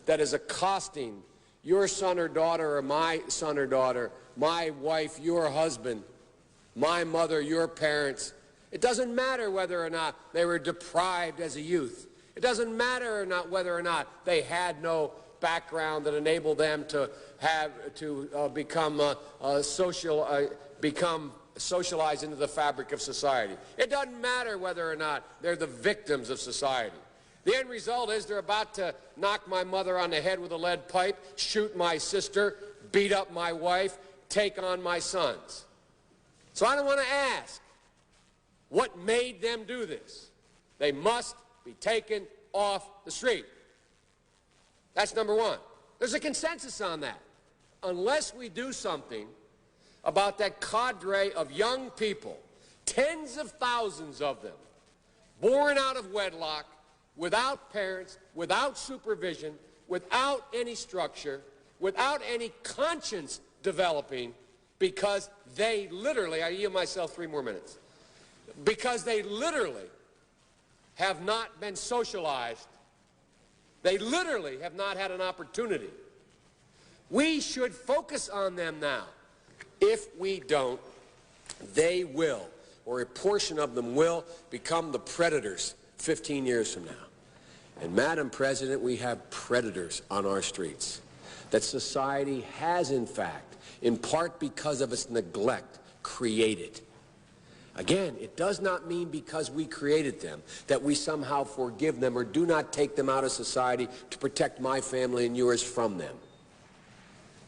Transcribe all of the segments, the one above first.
that is accosting your son or daughter or my son or daughter, my wife, your husband, my mother, your parents. It doesn't matter whether or not they were deprived as a youth. It doesn't matter or not whether or not they had no background that enabled them to become socialized into the fabric of society. It doesn't matter whether or not they're the victims of society. The end result is they're about to knock my mother on the head with a lead pipe, shoot my sister, beat up my wife, take on my sons. So I don't want to ask what made them do this. They must be taken off the street. That's number one. There's a consensus on that. Unless we do something about that cadre of young people, tens of thousands of them, born out of wedlock, without parents, without supervision, without any structure, without any conscience developing, because they literally, I yield myself 3 more minutes, because they literally have not been socialized. They literally have not had an opportunity. We should focus on them now. If we don't, they will, or a portion of them will, become the predators 15 years from now. And Madam President, we have predators on our streets that society has, in fact, in part because of its neglect, created. Again, it does not mean because we created them that we somehow forgive them or do not take them out of society to protect my family and yours from them.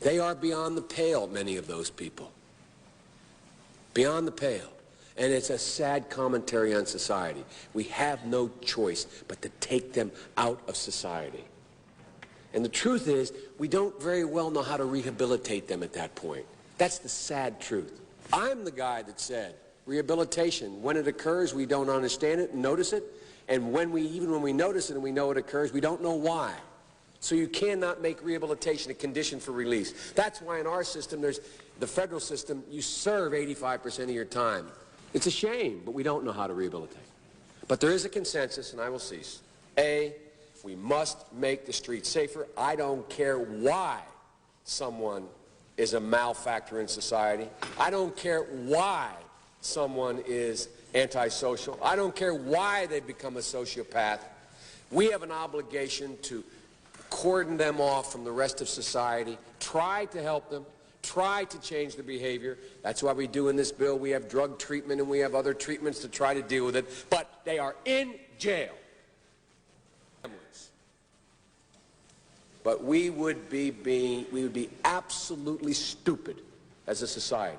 They are beyond the pale, many of those people. Beyond the pale. And it's a sad commentary on society. We have no choice but to take them out of society. And the truth is, we don't very well know how to rehabilitate them at that point. That's the sad truth. I'm the guy that said, rehabilitation, when it occurs, we don't understand it and notice it. And even when we notice it and we know it occurs, we don't know why. So you cannot make rehabilitation a condition for release. That's why in our system, there's the federal system, you serve 85% of your time. It's a shame, but we don't know how to rehabilitate. But there is a consensus, and I will cease. A, we must make the streets safer. I don't care why someone is a malefactor in society. I don't care why someone is antisocial. I don't care why they've become a sociopath. We have an obligation to cordon them off from the rest of society, try to help them, try to change their behavior. That's why we do in this bill. We have drug treatment and we have other treatments to try to deal with it. But they are in jail. But we would be absolutely stupid as a society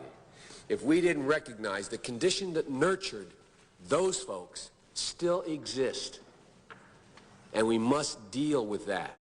if we didn't recognize the condition that nurtured those folks still exists. And we must deal with that.